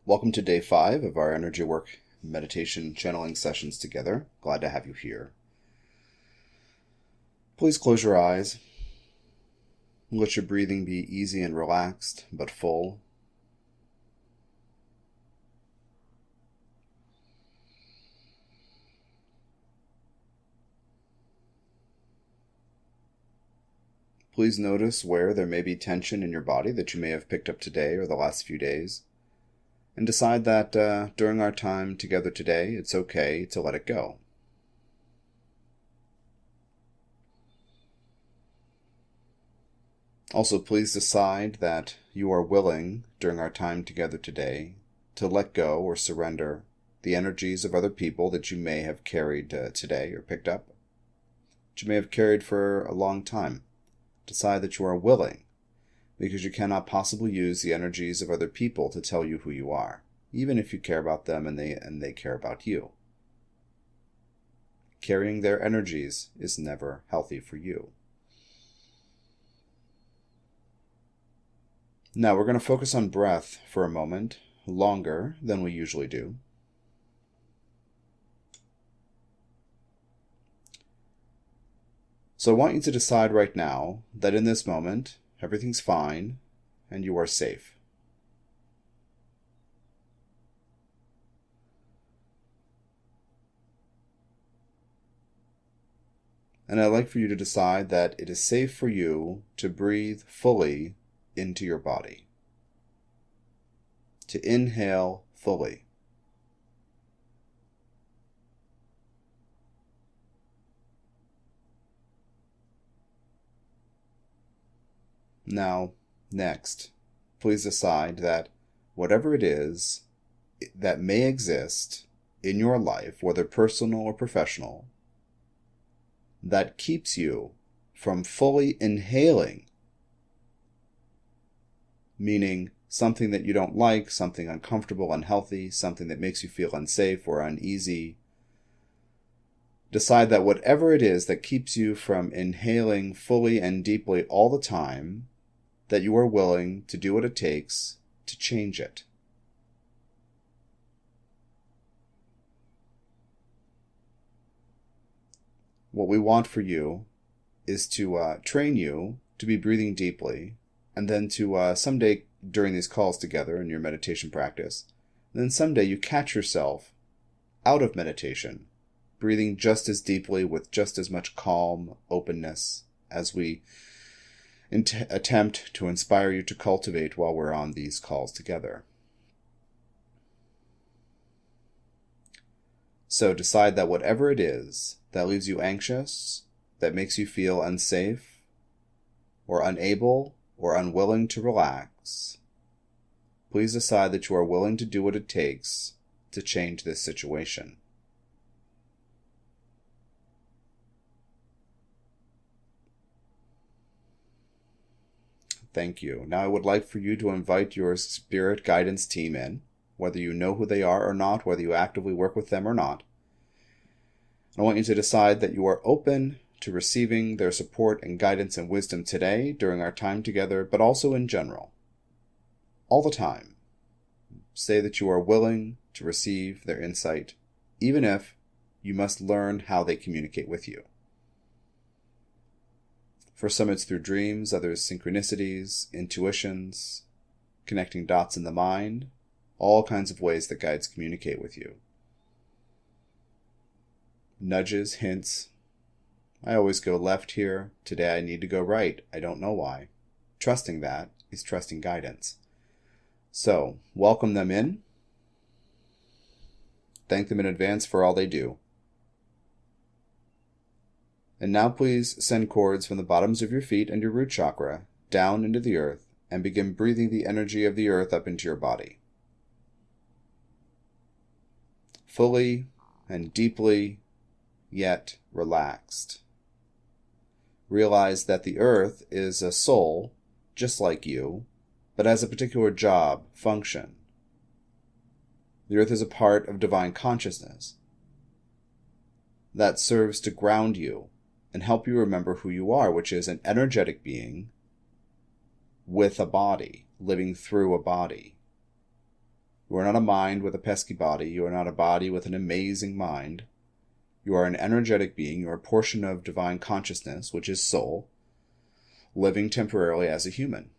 Welcome to day 5 of our energy work meditation channeling sessions together. Glad to have you here. Please close your eyes. Let your breathing be easy and relaxed, but full. Please notice where there may be tension in your body that you may have picked up today or the last few days. And decide that during our time together today, it's okay to let it go. Also, please decide that you are willing, during our time together today, to let go or surrender the energies of other people that you may have carried today or picked up, that you may have carried for a long time. Decide that you are willing, because you cannot possibly use the energies of other people to tell you who you are, even if you care about them and they care about you. Carrying their energies is never healthy for you. Now we're going to focus on breath for a moment, longer than we usually do. So I want you to decide right now that in this moment, everything's fine and you are safe. And I'd like for you to decide that it is safe for you to breathe fully into your body. To inhale fully. Now, next, please decide that whatever it is that may exist in your life, whether personal or professional, that keeps you from fully inhaling, meaning something that you don't like, something uncomfortable, unhealthy, something that makes you feel unsafe or uneasy. Decide that whatever it is that keeps you from inhaling fully and deeply all the time, that you are willing to do what it takes to change it. What we want for you is to train you to be breathing deeply, and then to someday during these calls together in your meditation practice, then someday you catch yourself out of meditation, breathing just as deeply with just as much calm, openness as we attempt to inspire you to cultivate while we're on these calls together. So decide that whatever it is that leaves you anxious, that makes you feel unsafe, or unable, or unwilling to relax, please decide that you are willing to do what it takes to change this situation. Thank you. Now I would like for you to invite your spirit guidance team in, whether you know who they are or not, whether you actively work with them or not. I want you to decide that you are open to receiving their support and guidance and wisdom today during our time together, but also in general. All the time. Say that you are willing to receive their insight, even if you must learn how they communicate with you. For some it's through dreams, others synchronicities, intuitions, connecting dots in the mind, all kinds of ways that guides communicate with you. Nudges, hints. I always go left here. Today I need to go right. I don't know why. Trusting that is trusting guidance. So, welcome them in. Thank them in advance for all they do. And now please send cords from the bottoms of your feet and your root chakra down into the earth and begin breathing the energy of the earth up into your body. Fully and deeply, yet relaxed. Realize that the earth is a soul, just like you, but has a particular job, function. The earth is a part of divine consciousness that serves to ground you and help you remember who you are, which is an energetic being with a body, living through a body. You are not a mind with a pesky body. You are not a body with an amazing mind. You are an energetic being. You are a portion of divine consciousness, which is soul, living temporarily as a human.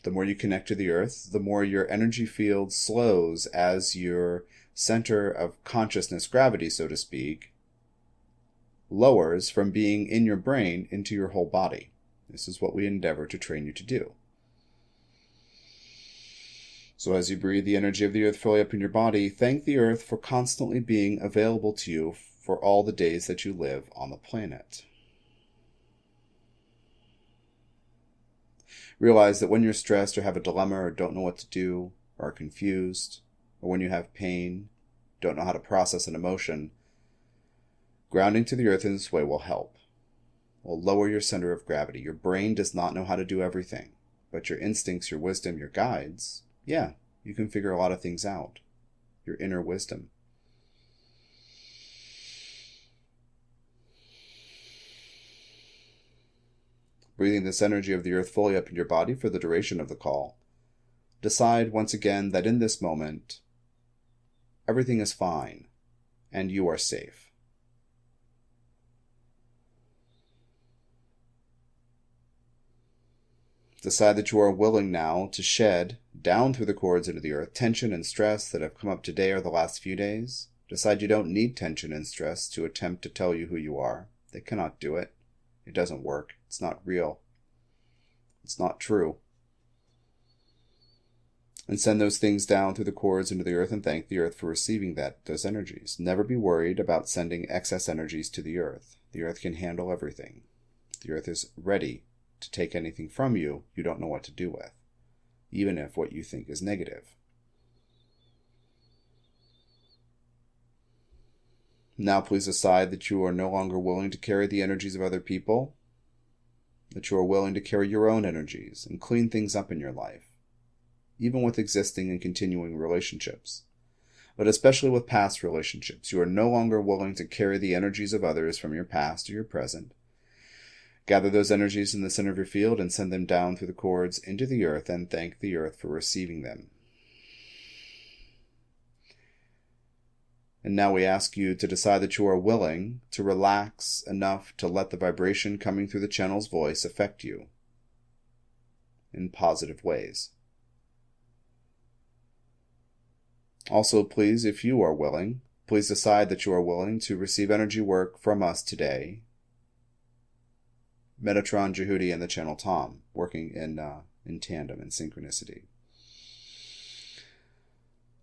The more you connect to the earth, the more your energy field slows as your center of consciousness, gravity, so to speak, lowers from being in your brain into your whole body. This is what we endeavor to train you to do. So as you breathe the energy of the earth fully up in your body, thank the earth for constantly being available to you for all the days that you live on the planet. Realize that when you're stressed or have a dilemma or don't know what to do or are confused, or when you have pain, don't know how to process an emotion, grounding to the earth in this way will help. Will lower your center of gravity. Your brain does not know how to do everything, but your instincts, your wisdom, your guides, yeah, you can figure a lot of things out. Your inner wisdom. Breathing this energy of the earth fully up in your body for the duration of the call, decide once again that in this moment, everything is fine and you are safe. Decide that you are willing now to shed down through the cords into the earth tension and stress that have come up today or the last few days. Decide you don't need tension and stress to attempt to tell you who you are. They cannot do it. It doesn't work. It's not real. It's not true. And send those things down through the cords into the earth and thank the earth for receiving those energies. Never be worried about sending excess energies to the earth. The earth can handle everything. The earth is ready to take anything from you don't know what to do with, even if what you think is negative. Now please decide that you are no longer willing to carry the energies of other people, that you are willing to carry your own energies and clean things up in your life, even with existing and continuing relationships, but especially with past relationships. You are no longer willing to carry the energies of others from your past or your present. Gather those energies in the center of your field and send them down through the cords into the earth and thank the earth for receiving them. And now we ask you to decide that you are willing to relax enough to let the vibration coming through the channel's voice affect you in positive ways. Also, please, if you are willing, please decide that you are willing to receive energy work from us today. Metatron, Djehuty, and the channel Tom, working in tandem, in synchronicity.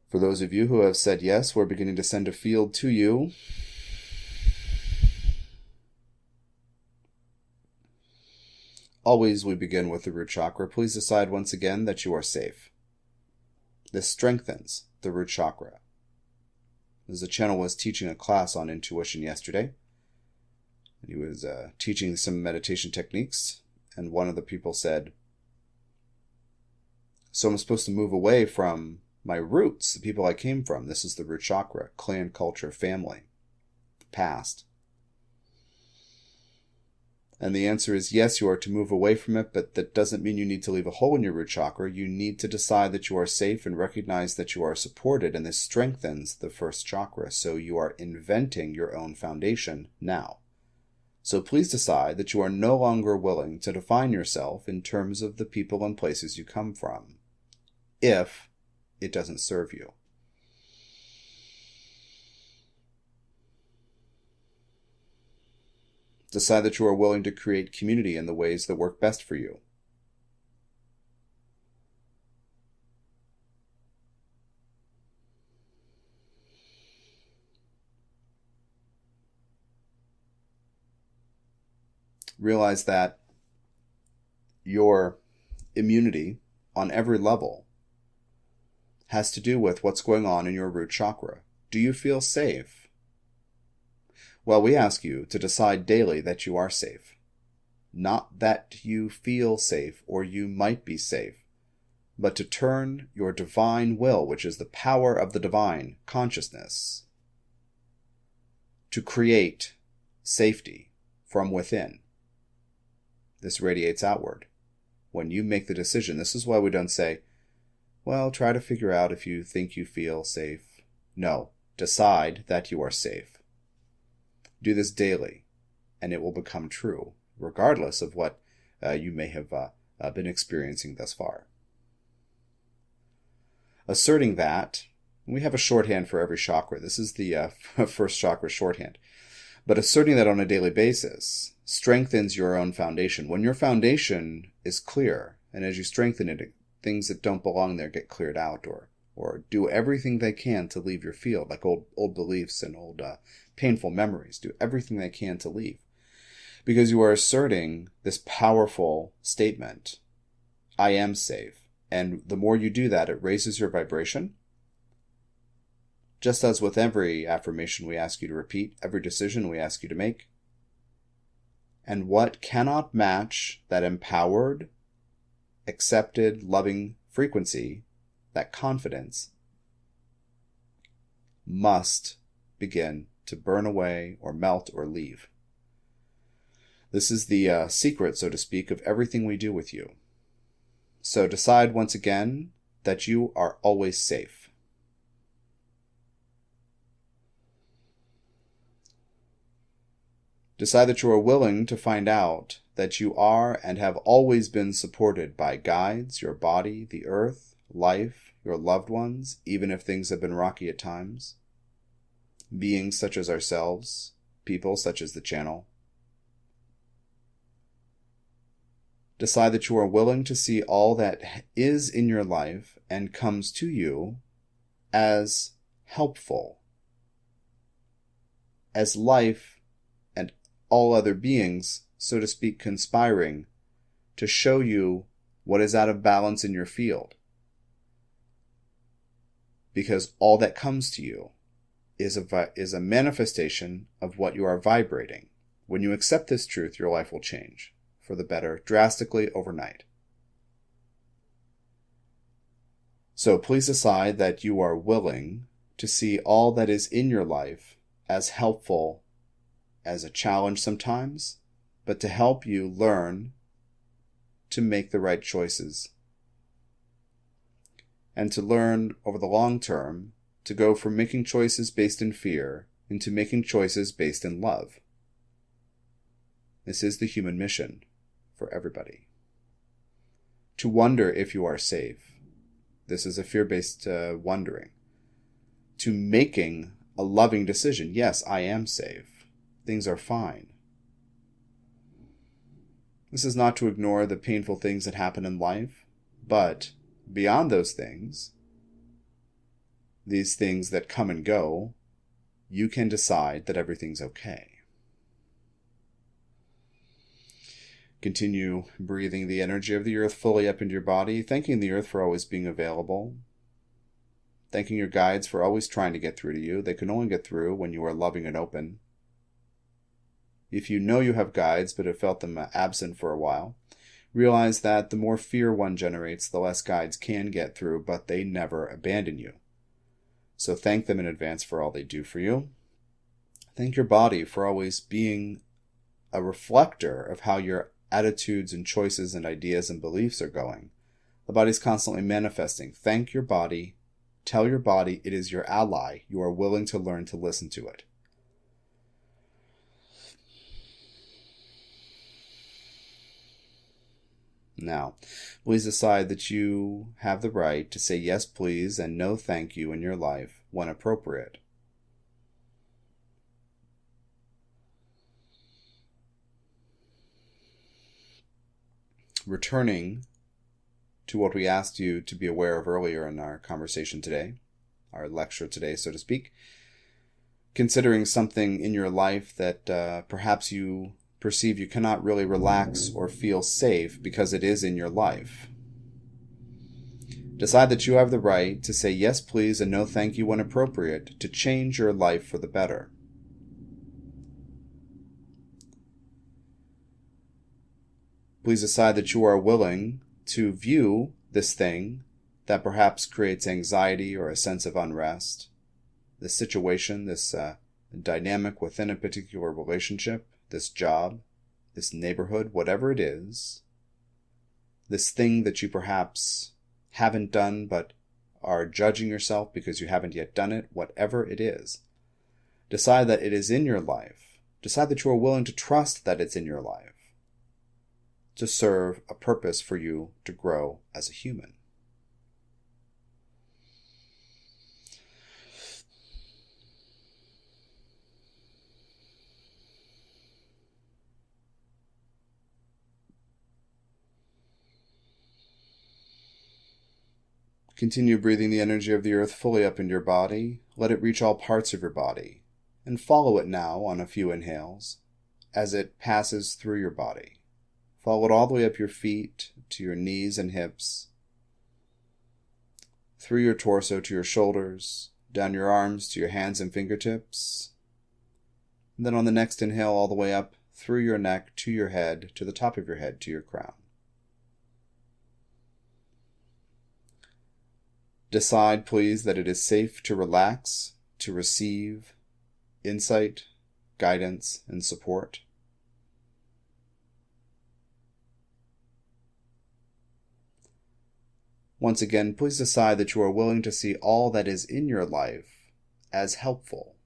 For those of you who have said yes, we're beginning to send a field to you. Always we begin with the root chakra. Please decide once again that you are safe. This strengthens the root chakra. As the channel was teaching a class on intuition yesterday, and he was teaching some meditation techniques, and one of the people said, so I'm supposed to move away from my roots, the people I came from. This is the root chakra, clan, culture, family, past. And the answer is yes, you are to move away from it, but that doesn't mean you need to leave a hole in your root chakra. You need to decide that you are safe and recognize that you are supported, and this strengthens the first chakra. So you are inventing your own foundation now. So please decide that you are no longer willing to define yourself in terms of the people and places you come from, if it doesn't serve you. Decide that you are willing to create community in the ways that work best for you. Realize that your immunity on every level has to do with what's going on in your root chakra. Do you feel safe? Well, we ask you to decide daily that you are safe. Not that you feel safe or you might be safe, but to turn your divine will, which is the power of the divine consciousness, to create safety from within. This radiates outward. When you make the decision, this is why we don't say, well, try to figure out if you think you feel safe. No, decide that you are safe. Do this daily, and it will become true, regardless of what you may have been experiencing thus far. Asserting that, we have a shorthand for every chakra. This is the first chakra shorthand. But asserting that on a daily basis strengthens your own foundation. When your foundation is clear, and as you strengthen it, things that don't belong there get cleared out, or do everything they can to leave your field, like old beliefs and old painful memories. Do everything they can to leave. Because you are asserting this powerful statement, I am safe. And the more you do that, it raises your vibration. Just as with every affirmation we ask you to repeat, every decision we ask you to make. And what cannot match that empowered, accepted, loving frequency, that confidence, must begin to burn away or melt or leave. This is the secret, so to speak, of everything we do with you. So decide once again that you are always safe. Decide that you are willing to find out that you are and have always been supported by guides, your body, the earth, life, your loved ones, even if things have been rocky at times. Beings such as ourselves, people such as the channel. Decide that you are willing to see all that is in your life and comes to you as helpful, as life and all other beings, so to speak, conspiring to show you what is out of balance in your field. Because all that comes to you is a manifestation of what you are vibrating. When you accept this truth, your life will change for the better drastically overnight. So please decide that you are willing to see all that is in your life as helpful, as a challenge sometimes, but to help you learn to make the right choices. And to learn over the long term to go from making choices based in fear into making choices based in love. This is the human mission for everybody. To wonder if you are safe. This is a fear-based wondering. To making a loving decision. Yes, I am safe. Things are fine. This is not to ignore the painful things that happen in life, but beyond those things, these things that come and go, you can decide that everything's okay. Continue breathing the energy of the earth fully up into your body, thanking the earth for always being available, thanking your guides for always trying to get through to you. They can only get through when you are loving and open. If you know you have guides but have felt them absent for a while, realize that the more fear one generates, the less guides can get through, but they never abandon you. So thank them in advance for all they do for you. Thank your body for always being a reflector of how your attitudes and choices and ideas and beliefs are going. The body's constantly manifesting. Thank your body. Tell your body it is your ally. You are willing to learn to listen to it. Now, please decide that you have the right to say yes, please, and no, thank you in your life when appropriate. Returning to what we asked you to be aware of earlier in our conversation today, our lecture today, so to speak, considering something in your life that perhaps you perceive you cannot really relax or feel safe because it is in your life. Decide that you have the right to say yes, please, and no, thank you when appropriate to change your life for the better. Please decide that you are willing to view this thing that perhaps creates anxiety or a sense of unrest, this situation, this dynamic within a particular relationship, this job, this neighborhood, whatever it is, this thing that you perhaps haven't done but are judging yourself because you haven't yet done it, whatever it is. Decide that it is in your life. Decide that you are willing to trust that it's in your life to serve a purpose for you to grow as a human. Continue breathing the energy of the earth fully up into your body. Let it reach all parts of your body. And follow it now on a few inhales as it passes through your body. Follow it all the way up your feet to your knees and hips, through your torso to your shoulders, down your arms to your hands and fingertips. And then on the next inhale, all the way up through your neck to your head, to the top of your head, to your crown. Decide, please, that it is safe to relax, to receive insight, guidance, and support. Once again, please decide that you are willing to see all that is in your life as helpful,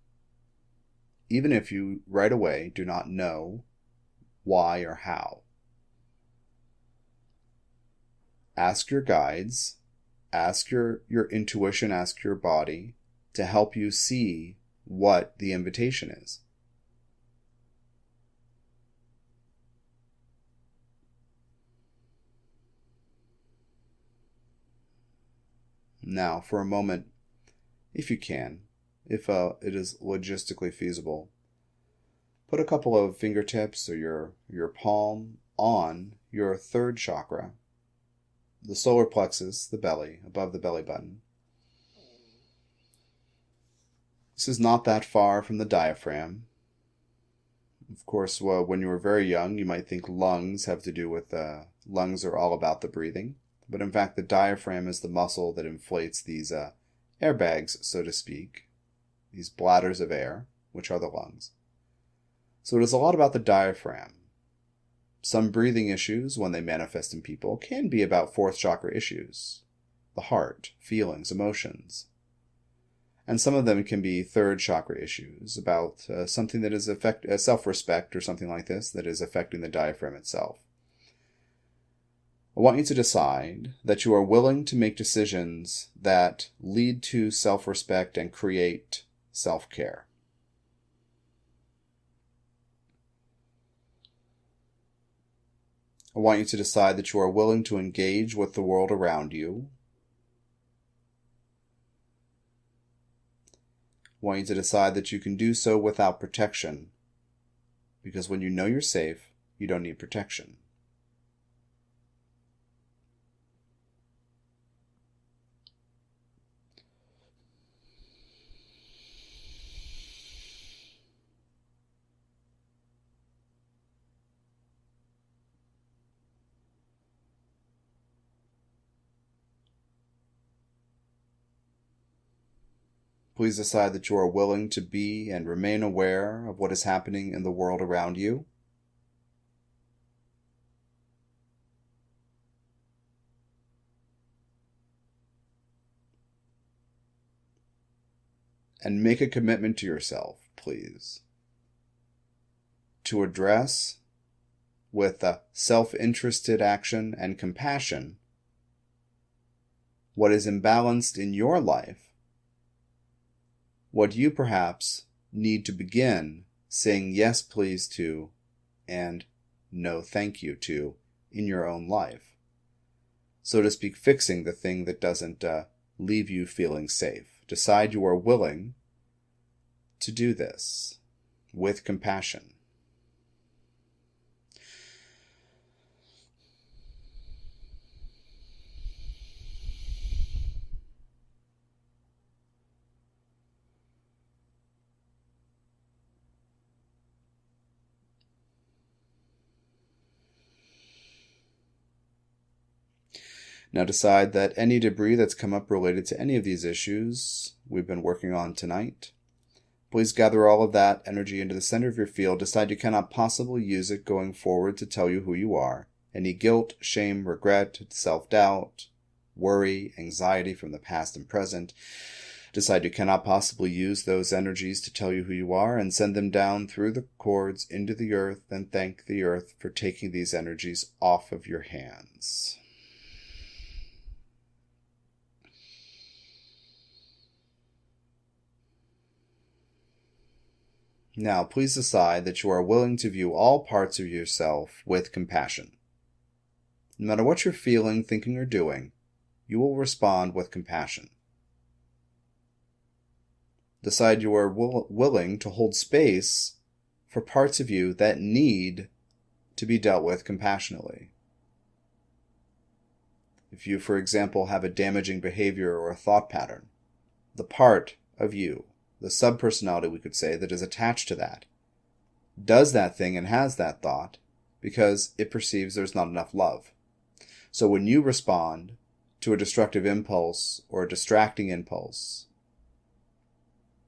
even if you right away do not know why or how. Ask your guides, ask your intuition, ask your body to help you see what the invitation is. Now, for a moment, if you can, if it is logistically feasible, put a couple of fingertips or your palm on your third chakra, the solar plexus, the belly, above the belly button. This is not that far from the diaphragm. Of course, when you were very young, you might think lungs have to do with, lungs are all about the breathing. But in fact, the diaphragm is the muscle that inflates these airbags, so to speak, these bladders of air, which are the lungs. So it is a lot about the diaphragm. Some breathing issues, when they manifest in people, can be about fourth chakra issues, the heart, feelings, emotions. And some of them can be third chakra issues, about something that is self-respect or something like this, that is affecting the diaphragm itself. I want you to decide that you are willing to make decisions that lead to self-respect and create self-care. I want you to decide that you are willing to engage with the world around you. I want you to decide that you can do so without protection, because when you know you're safe, you don't need protection. Please decide that you are willing to be and remain aware of what is happening in the world around you. And make a commitment to yourself, please, to address with a self-interested action and compassion what is imbalanced in your life, what you perhaps need to begin saying yes please to and no thank you to in your own life. So to speak, fixing the thing that doesn't leave you feeling safe. Decide you are willing to do this with compassion. Now decide that any debris that's come up related to any of these issues we've been working on tonight, please gather all of that energy into the center of your field. Decide you cannot possibly use it going forward to tell you who you are. Any guilt, shame, regret, self-doubt, worry, anxiety from the past and present. Decide you cannot possibly use those energies to tell you who you are, and send them down through the cords into the earth, and thank the earth for taking these energies off of your hands. Now, please decide that you are willing to view all parts of yourself with compassion. No matter what you're feeling, thinking, or doing, you will respond with compassion. Decide you are willing to hold space for parts of you that need to be dealt with compassionately. If you, for example, have a damaging behavior or a thought pattern, the part of you, the subpersonality we could say, that is attached to that, does that thing and has that thought because it perceives there's not enough love. So when you respond to a destructive impulse or a distracting impulse,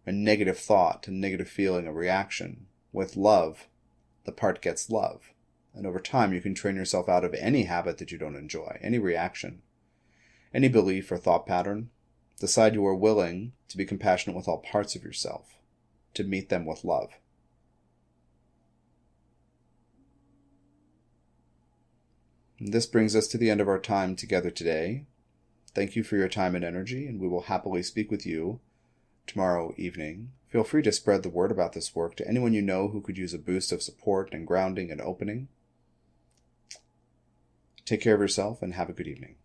a negative thought, a negative feeling, a reaction, with love, the part gets love. And over time, you can train yourself out of any habit that you don't enjoy, any reaction, any belief or thought pattern. Decide you are willing to be compassionate with all parts of yourself, to meet them with love. And this brings us to the end of our time together today. Thank you for your time and energy, and we will happily speak with you tomorrow evening. Feel free to spread the word about this work to anyone you know who could use a boost of support and grounding and opening. Take care of yourself and have a good evening.